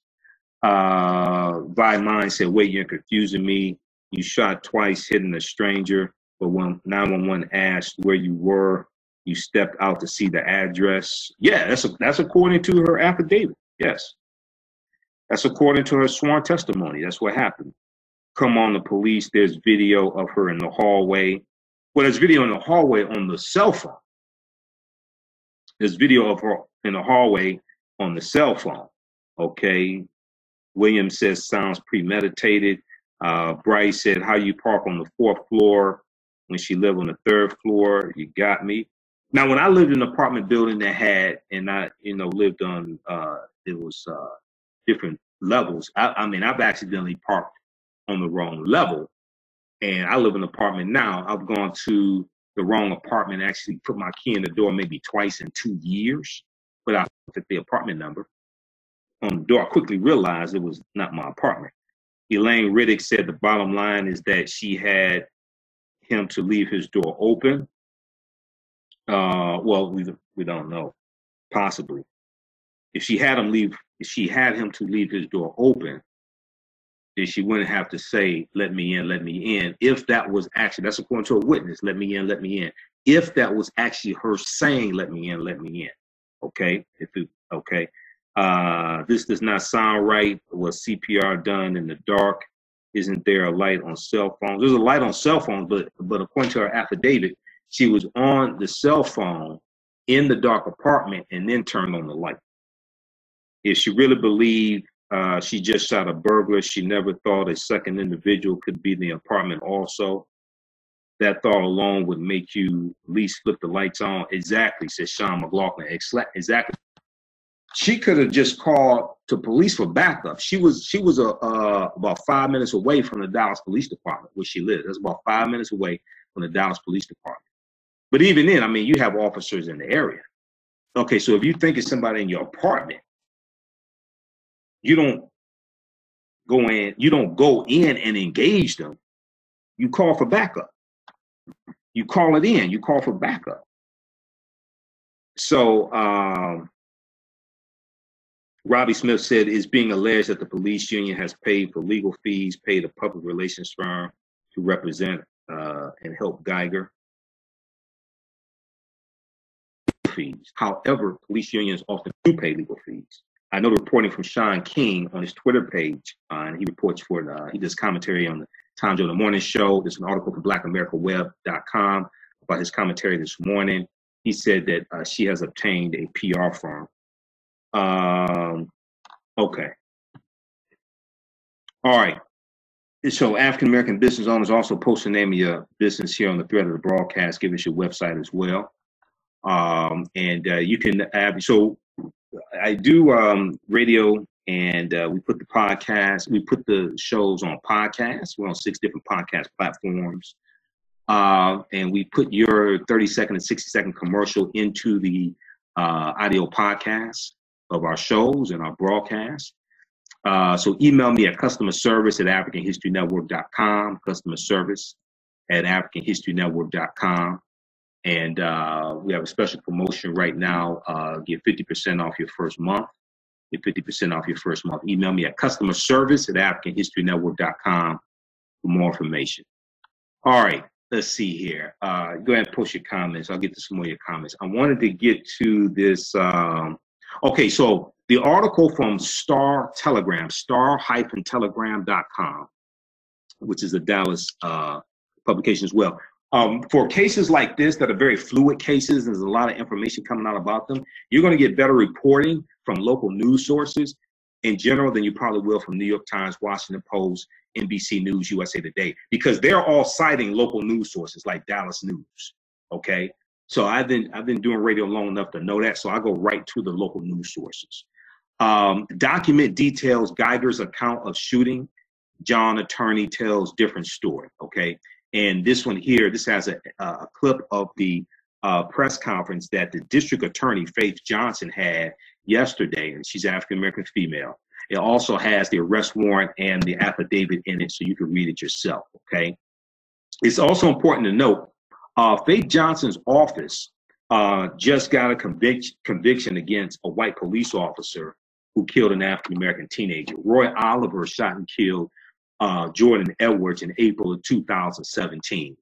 Vi Mine said, wait, you're confusing me. You shot twice, hitting a stranger, but when 911 asked where you were, you stepped out to see the address. Yeah, that's according to her affidavit, yes. That's according to her sworn testimony. That's what happened. Come on, the police. There's video of her in the hallway. Well, there's video in the hallway on the cell phone. There's video of her in the hallway on the cell phone. Okay. Williams says sounds premeditated. Bryce said, how you park on the 4th floor when she lived on the 3rd floor? You got me. Now, when I lived in an apartment building that had, and I, lived on, it was different levels. I mean, I've accidentally parked on the wrong level, and I live in an apartment now. I've gone to the wrong apartment, actually put my key in the door maybe twice in 2 years, but I looked at the apartment number on the door. I quickly realized it was not my apartment. Elaine Riddick said the bottom line is that she had him to leave his door open. Well, we don't know. Possibly. If she had him to leave his door open, then she wouldn't have to say, let me in, let me in. If that was actually, that's according to a witness, let me in, let me in. If that was actually her saying, let me in, let me in. Okay. Okay. This does not sound right. Was CPR done in the dark? Isn't there a light on cell phones? There's a light on cell phones, but according to her affidavit, she was on the cell phone in the dark apartment and then turned on the light. If she really believed she just shot a burglar, she never thought a second individual could be in the apartment also. That thought alone would make you at least flip the lights on. Exactly, says Sean McLaughlin. Exactly. She could have just called to police for backup. She was about 5 minutes away from the Dallas Police Department where she lives. That's about 5 minutes away from the Dallas Police Department. But even then, I mean, you have officers in the area. Okay, so if you think it's somebody in your apartment, you don't go in and engage them. You call for backup. You call it in. You call for backup. So Robbie Smith said it's being alleged that the police union has paid for legal fees, paid a public relations firm to represent and help Guyger. Fees. However, police unions often do pay legal fees. I know the reporting from Sean King on his Twitter page, and he reports for he does commentary on the Tom Joe in the Morning Show. There's an article from BlackAmericaWeb.com about his commentary this morning. He said that she has obtained a PR firm. Okay. All right. So African American business owners also post the name of your business here on the thread of the broadcast. Give us your website as well. You can add, so I do radio, and we put the podcast, we put the shows on podcasts. We're on 6 different podcast platforms. And we put your 30-second and 60-second commercial into the audio podcast of our shows and our broadcasts. So email me at customerservice@AfricanHistoryNetwork.com, customerservice@AfricanHistoryNetwork.com. And we have a special promotion right now. Get 50% off your first month. Get 50% off your first month. Email me at customerservice@AfricanHistoryNetwork.com for more information. All right, let's see here. Go ahead and post your comments. I'll get to some more of your comments. I wanted to get to this. Okay, so the article from star-telegram.com, which is a Dallas publication as well. For cases like this that are very fluid cases, there's a lot of information coming out about them, you're going to get better reporting from local news sources in general than you probably will from New York Times, Washington Post, NBC News, USA Today, because they're all citing local news sources like Dallas News. Okay, so I've been doing radio long enough to know that, so I go right to the local news sources. Document details Guyger's account of shooting. John attorney tells different story. Okay. And this one here, this has a clip of the press conference that the district attorney, Faith Johnson, had yesterday, and she's African-American female. It also has the arrest warrant and the affidavit in it, so you can read it yourself, okay? It's also important to note, Faith Johnson's office just got a conviction against a white police officer who killed an African-American teenager. Roy Oliver shot and killed Jordan Edwards in April of 2017.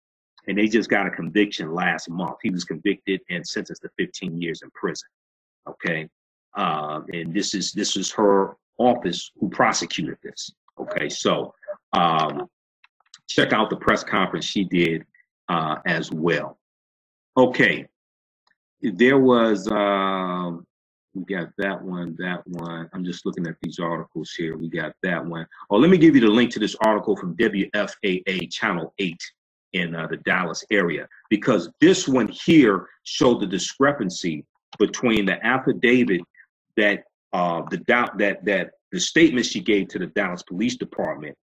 And they just got a conviction last month. He was convicted and sentenced to 15 years in prison. Okay. And this is her office who prosecuted this. Okay, so check out the press conference she did as well. Okay, there was, we got that one. I'm just looking at these articles here. We got that one. Oh, let me give you the link to this article from WFAA Channel 8 in the Dallas area, because this one here showed the discrepancy between the affidavit that the statement she gave to the Dallas Police Department.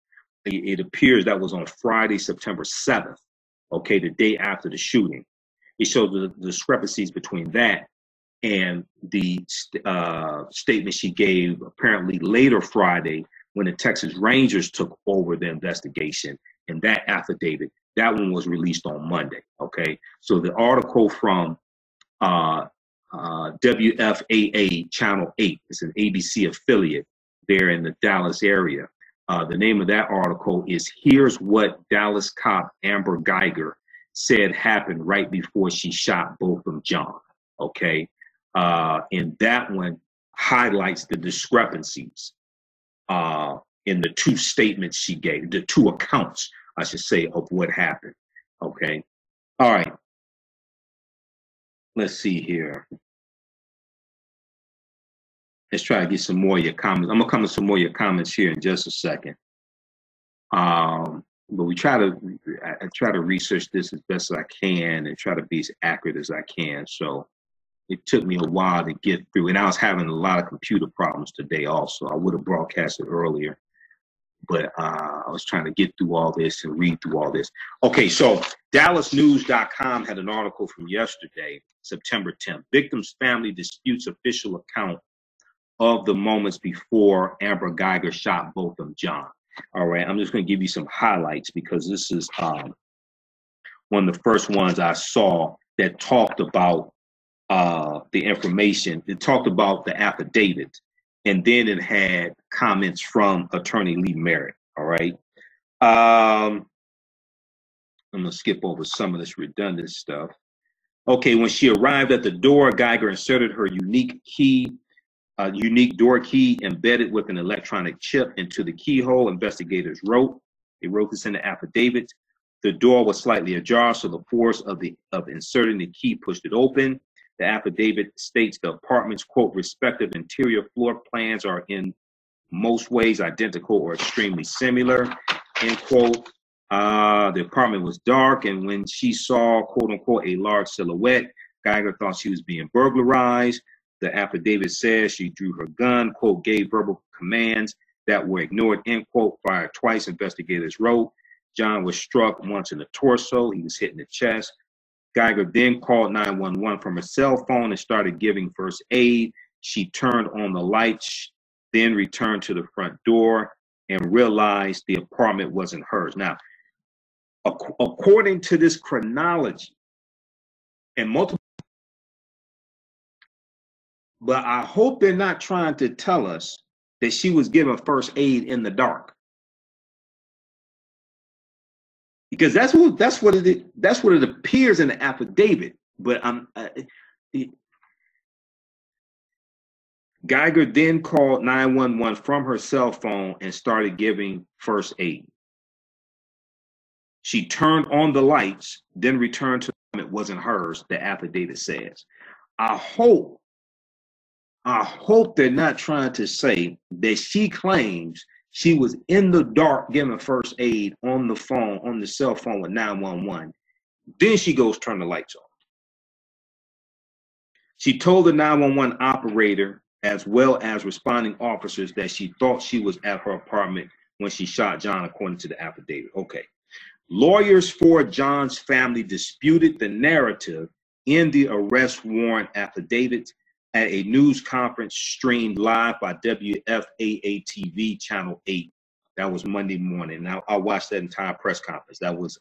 It appears that was on Friday, September 7th, okay, the day after the shooting. It showed the discrepancies between that and the statement she gave apparently later Friday when the Texas Rangers took over the investigation. And that affidavit, that one was released on Monday, okay? So the article from WFAA Channel 8, it's an ABC affiliate there in the Dallas area. The name of that article is "Here's What Dallas Cop Amber Guyger Said Happened Right Before She Shot Botham Jean." Okay, and that one highlights the discrepancies in the two statements she gave, the two accounts, I should say, of what happened. Okay, all right. Let's see here. Let's try to get some more of your comments. I'm gonna come to some more of your comments here in just a second. But I try to research this as best as I can and try to be as accurate as I can. So it took me a while to get through, and I was having a lot of computer problems today also. I would have broadcasted earlier, but I was trying to get through all this and read through all this. Okay, so DallasNews.com had an article from yesterday, September 10th. Victim's family disputes official account of the moments before Amber Guyger shot Botham Jean. All right, I'm just going to give you some highlights because this is one of the first ones I saw that talked about the information. It talked about the affidavit, and then it had comments from Attorney Lee Merritt. All right, I'm going to skip over some of this redundant stuff. Okay, when she arrived at the door, Guyger inserted her unique door key embedded with an electronic chip into the keyhole, investigators wrote. They wrote this in the affidavit. The door was slightly ajar, so the force of inserting the key pushed it open. The affidavit states the apartment's, quote, respective interior floor plans are in most ways identical or extremely similar, end quote. The apartment was dark, and when she saw, quote unquote, a large silhouette, Guyger thought she was being burglarized. The affidavit says she drew her gun, quote, gave verbal commands that were ignored, end quote, fired twice, investigators wrote. John was struck once in the torso. He was hit in the chest. Guyger then called 911 from her cell phone and started giving first aid. She turned on the lights, then returned to the front door and realized the apartment wasn't hers. Now, according to this chronology, and multiple, but I hope they're not trying to tell us that she was given first aid in the dark, because that's what it appears in the affidavit. But Guyger then called 911 from her cell phone and started giving first aid. She turned on the lights, then returned to them. It wasn't hers, the affidavit says. I hope they're not trying to say that she claims she was in the dark giving first aid on the phone, on the cell phone with 911. Then she goes, turn the lights off. She told the 911 operator as well as responding officers that she thought she was at her apartment when she shot John, according to the affidavit. Okay. Lawyers for John's family disputed the narrative in the arrest warrant affidavit at a news conference streamed live by WFAA TV Channel 8. That was Monday morning. Now, I watched that entire press conference. That was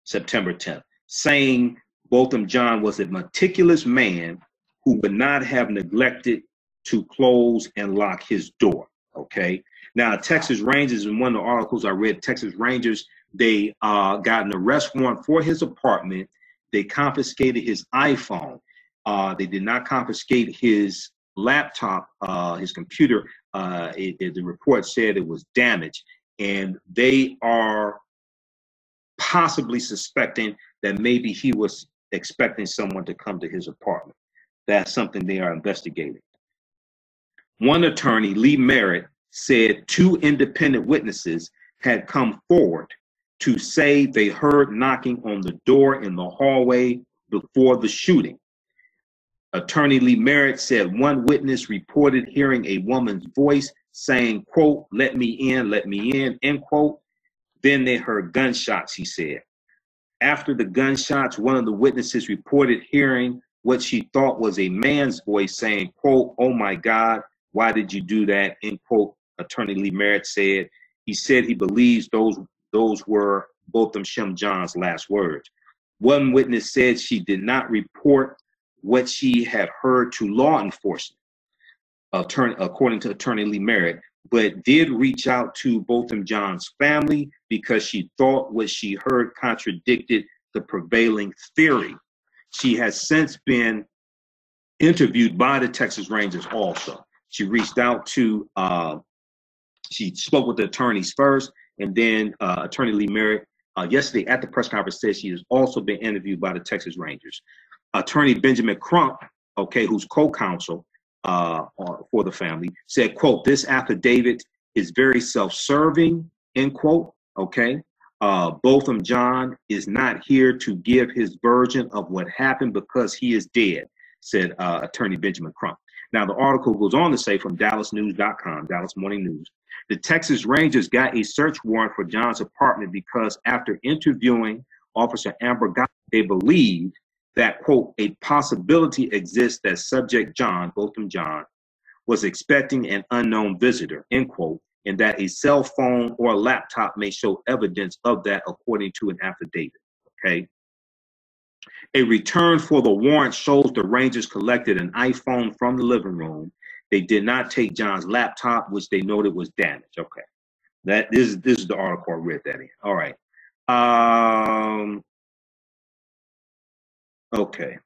September 10th, saying Botham Jean was a meticulous man who would not have neglected to close and lock his door. Okay. Now, Texas Rangers, in one of the articles I read, Texas Rangers, they got an arrest warrant for his apartment. They confiscated his iPhone. They did not confiscate his laptop, his computer, the report said it was damaged, and they are possibly suspecting that maybe he was expecting someone to come to his apartment. That's something they are investigating. One attorney, Lee Merritt, said 2 independent witnesses had come forward to say they heard knocking on the door in the hallway before the shooting. Attorney Lee Merritt said one witness reported hearing a woman's voice saying, quote, let me in, end quote. Then they heard gunshots, he said. After the gunshots, one of the witnesses reported hearing what she thought was a man's voice saying, quote, oh my God, why did you do that, end quote, Attorney Lee Merritt said. He said he believes those were Botham Jean's last words. One witness said she did not report what she had heard to law enforcement, according to Attorney Lee Merritt, but did reach out to Botham Jean's family because she thought what she heard contradicted the prevailing theory. She has since been interviewed by the Texas Rangers also. She reached out to, she spoke with the attorneys first, and then Attorney Lee Merritt yesterday at the press conference said she has also been interviewed by the Texas Rangers. Attorney Benjamin Crump, okay, who's co-counsel for the family, said, quote, this affidavit is very self-serving, end quote, okay. Botham Jean is not here to give his version of what happened because he is dead, said Attorney Benjamin Crump. Now, the article goes on to say from DallasNews.com, Dallas Morning News, the Texas Rangers got a search warrant for John's apartment because after interviewing Officer Amber Guyger, they believed that, quote, a possibility exists that subject John, Botham Jean, was expecting an unknown visitor, end quote, and that a cell phone or laptop may show evidence of that according to an affidavit, okay? A return for the warrant shows the Rangers collected an iPhone from the living room. They did not take John's laptop, which they noted was damaged. Okay, this is the article I read that in. All right. Okay.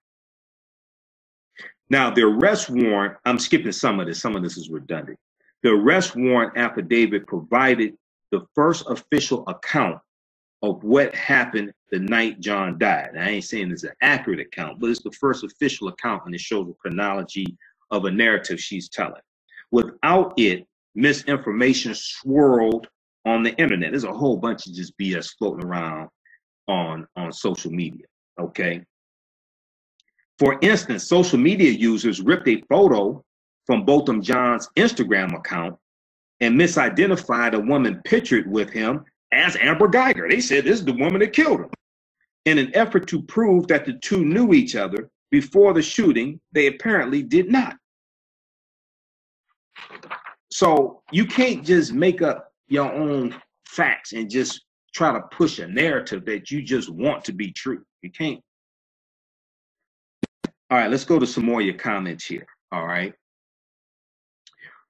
Now the arrest warrant. I'm skipping some of this. Some of this is redundant. The arrest warrant affidavit provided the first official account of what happened the night John died. Now, I ain't saying it's an accurate account, but it's the first official account, and it shows the chronology of a narrative she's telling. Without it, misinformation swirled on the internet. There's a whole bunch of just BS floating around on social media, okay? For instance, social media users ripped a photo from Botham Jean's Instagram account and misidentified a woman pictured with him as Amber Guyger. They said this is the woman that killed him. In an effort to prove that the two knew each other before the shooting, they apparently did not. So you can't just make up your own facts and just try to push a narrative that you just want to be true. You can't. All right, let's go to some more of your comments here. All right.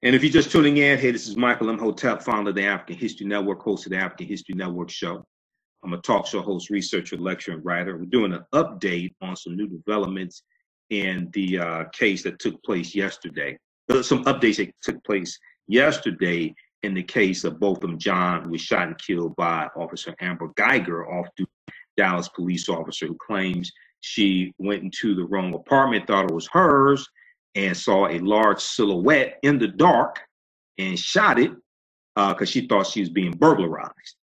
And if you're just tuning in, hey, this is Michael Imhotep, founder of the African History Network, host of the African History Network show. I'm a talk show host, researcher, lecturer, and writer. We're doing an update on some new developments in the case that took place yesterday. Some updates that took place yesterday in the case of Botham Jean, who was shot and killed by Officer Amber Guyger, off-duty Dallas police officer, who claims she went into the wrong apartment, thought it was hers, and saw a large silhouette in the dark and shot it because she thought she was being burglarized.